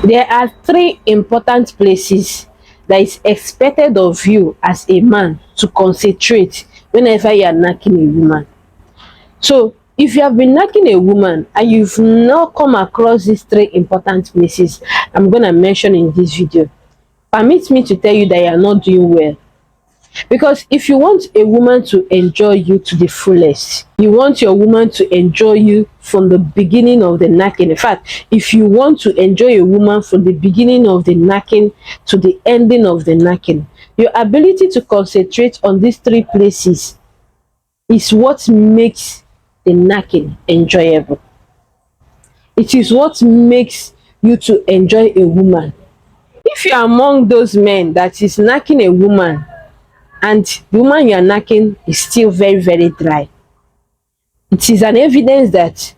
There are three important places that is expected of you as a man to concentrate whenever you are knacking a woman. So if you have been knacking a woman and you've not come across these three important places I'm gonna mention in this video, permit me to tell you that you are not doing well. Because if you want a woman to enjoy you to the fullest, you want your woman to enjoy you from the beginning of the knacking. In fact, if you want to enjoy a woman from the beginning of the knacking to the ending of the knacking, your ability to concentrate on these three places is what makes the knacking enjoyable. It is what makes you to enjoy a woman. If you are among those men that is knacking a woman and the woman you are knacking is still very dry, it is an evidence that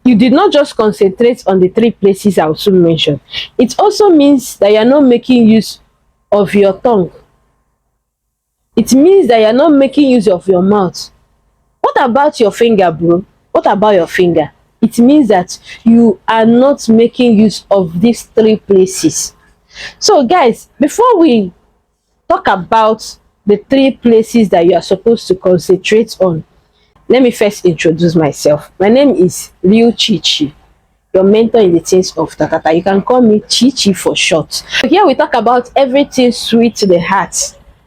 you did not just concentrate on the three places I will soon mention. It also means that you are not making use of your tongue. It means that you are not making use of your mouth. What about your finger, bro? What about your finger? It means that you are not making use of these three places. So guys, before we talk about the three places that you are supposed to concentrate on, let me first introduce myself. My name is Real Chichi, your mentor in the things of Takata. You can call me Chichi for short. Here we talk about everything sweet to the heart,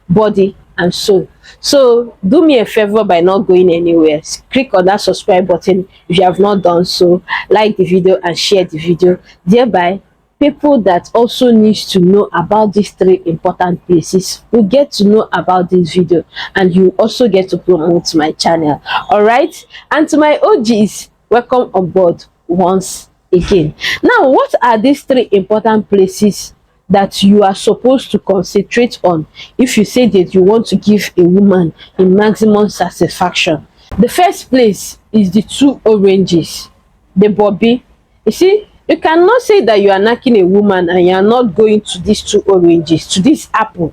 body and soul. So do me a favor by not going anywhere. Click on that subscribe button if you have not done so. Like the video and share the video. Thereby, people that also need to know about these three important places will get to know about this video, and you also get to promote my channel. All right, and to my OGs, welcome on board once again. Now, what are these three important places that you are supposed to concentrate on if you say that you want to give a woman a maximum satisfaction? The first place is the two oranges, the bobby. You see, you cannot say that you are knacking a woman and you are not going to these two oranges, to this apple.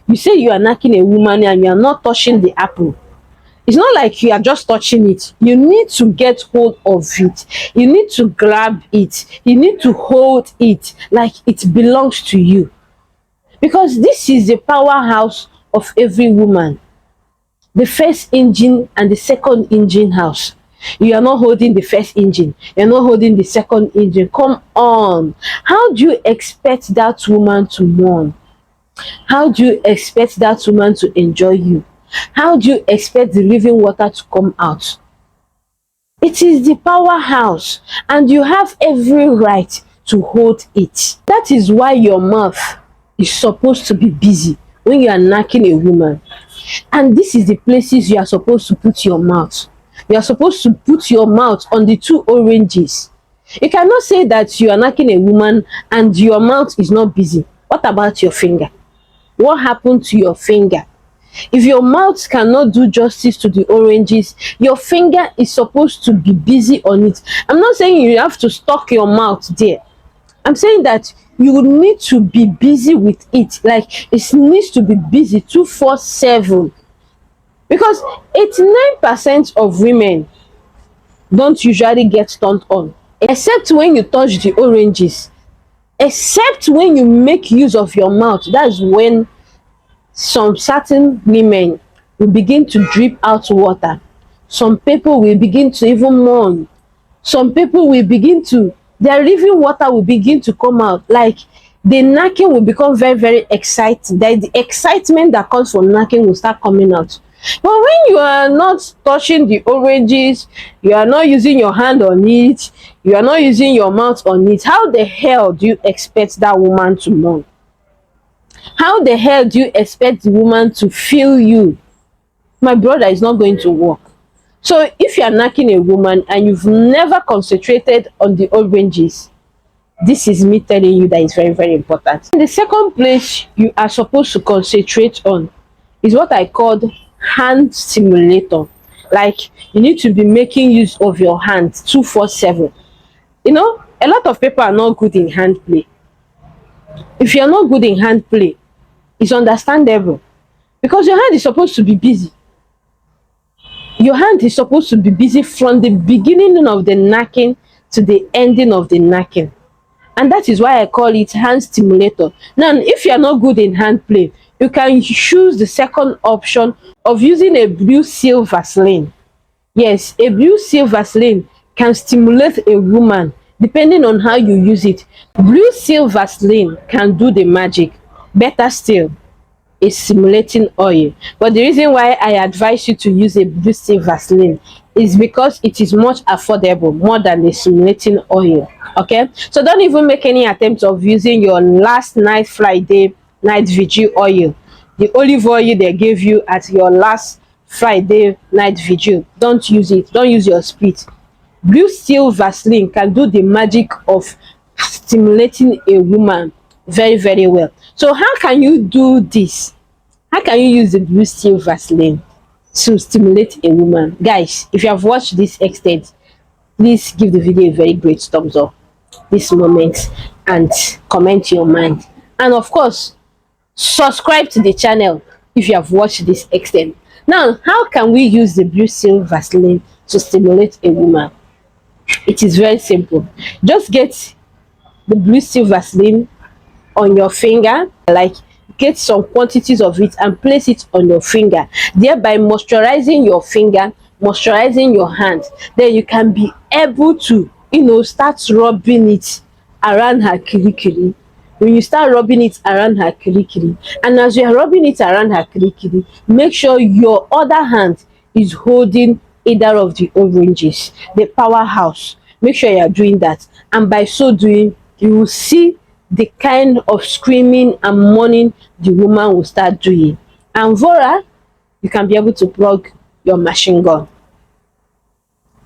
You say you are knacking a woman and you are not touching the apple. It's not like you are just touching it. You need to get hold of it. You need to grab it. You need to hold it like it belongs to you. Because this is the powerhouse of every woman. The first engine and the second engine house. You are not holding the first engine. You're not holding the second engine. Come on. How do you expect that woman to mourn? How do you expect that woman to enjoy you? How do you expect the living water to come out? It is the powerhouse, and you have every right to hold it. That is why your mouth is supposed to be busy when you are knacking a woman. And this is the places you are supposed to put your mouth. You are supposed to put your mouth on the two oranges. You cannot say that you are knacking a woman and your mouth is not busy. What about your finger? What happened to your finger? If your mouth cannot do justice to the oranges, your finger is supposed to be busy on it. I'm not saying you have to stuck your mouth there. I'm saying that you need to be busy with it. Like, it needs to be busy 247. Because 89% of women don't usually get turned on, except when you touch the oranges, except when you make use of your mouth. That's when some certain women will begin to drip out water. Some people will begin to even mourn. Some people will begin to, their living water will begin to come out. Like, the knacking will become very exciting. The excitement that comes from knacking will start coming out. But when you are not touching the oranges, you are not using your hand on it, you are not using your mouth on it, how the hell do you expect that woman to mourn? How the hell do you expect the woman to feel you? My brother, is not going to work. So if you are knacking a woman and you've never concentrated on the oranges, this is me telling you that it's very important. The second place you are supposed to concentrate on is what I called hand stimulator. Like, you need to be making use of your hands 247. You know, a lot of people are not good in hand play. If you're not good in hand play, it's understandable, because your hand is supposed to be busy. Your hand is supposed to be busy from the beginning of the knacking to the ending of the knacking. and that is why I call it hand stimulator. Now if you are not good in hand play, you can choose the second option of using a blue seal Vaseline. Yes, a blue seal Vaseline can stimulate a woman depending on how you use it. Blue seal Vaseline can do the magic. Better still, a simulating oil. But the reason why I advise you to use a blue seal Vaseline is because it is much affordable more than the simulating oil. Okay, so don't even make any attempt of using your last night Friday night vigil oil, the olive oil they gave you at your last Friday night vigil. Don't use it. Don't use your spit. Blue seal Vaseline can do the magic of stimulating a woman very very well. So how can you do this? How can you use the blue seal Vaseline to stimulate a woman? Guys, if you have watched this extent, please give the video a very great thumbs up this moment and comment your mind. And of course, subscribe to the channel if you have watched this extent. Now, how can we use the blue seal Vaseline to stimulate a woman? It is very simple. Just get the blue seal Vaseline on your finger, like get some quantities of it and place it on your finger, thereby moisturizing your finger, moisturizing your hand. Then you can be able to, start rubbing it around her kirikiri. When you start rubbing it around her kirikiri, and as you are rubbing it around her kirikiri, make sure your other hand is holding either of the oranges, the powerhouse. Make sure you are doing that, and by so doing, you will see the kind of screaming and mourning the woman will start doing, and voila, you can be able to plug your machine gun.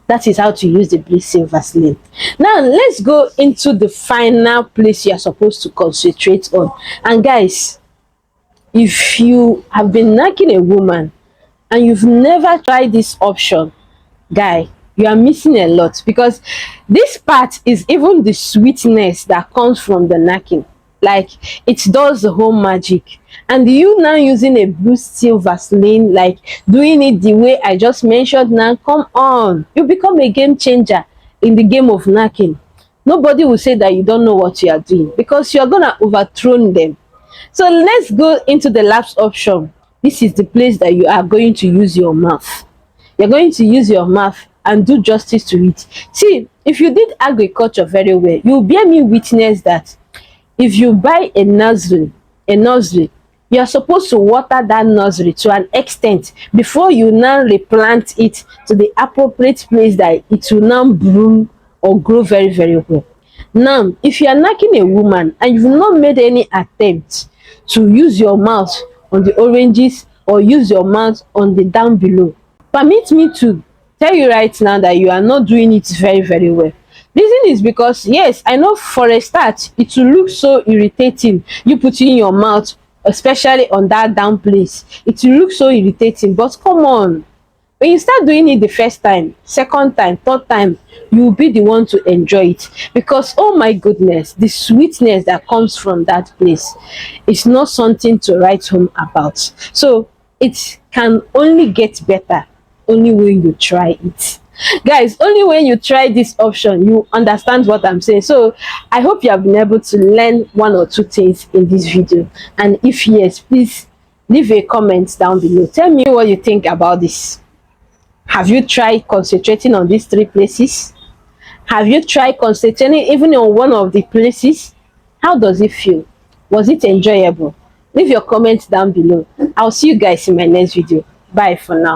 That is how to use the blue seal Vaseline. Now let's go into the final place you are supposed to concentrate on. And guys, if you have been knacking a woman and you've never tried this option, guy, you are missing a lot, because this part is even the sweetness that comes from the knacking. Like, it does the whole magic. And you now using a blue seal Vaseline, like doing it the way I just mentioned, now come on, you become a game changer in the game of knacking. Nobody will say that you don't know what you are doing, because you're gonna overthrow them. So let's go into the last option. This is the place that you are going to use your mouth. You're going to use your mouth and do justice to it. See, if you did agriculture very well, you'll bear me witness that if you buy a nursery, you are supposed to water that nursery to an extent before you now replant it to the appropriate place that it will now bloom or grow very very well. Now, if you are knacking a woman and you've not made any attempt to use your mouth on the oranges or use your mouth on the down below, permit me to tell you right now that you are not doing it very very well. Reason is because, yes, I know for a start it will look so irritating, you putting your mouth especially on that down place. It will look so irritating, but come on, when you start doing it the first time, second time, third time, you will be the one to enjoy it, because oh my goodness, the sweetness that comes from that place is not something to write home about. So it can only get better only when you try it. Guys, only when you try this option you understand what I'm saying. So I hope you have been able to learn one or two things in this video, and if yes, please leave a comment down below. Tell me what you think about this. Have you tried concentrating on these three places? Have you tried concentrating even on one of the places? How does it feel? Was it enjoyable? Leave your comments down below. I'll see you guys in my next video. Bye for now.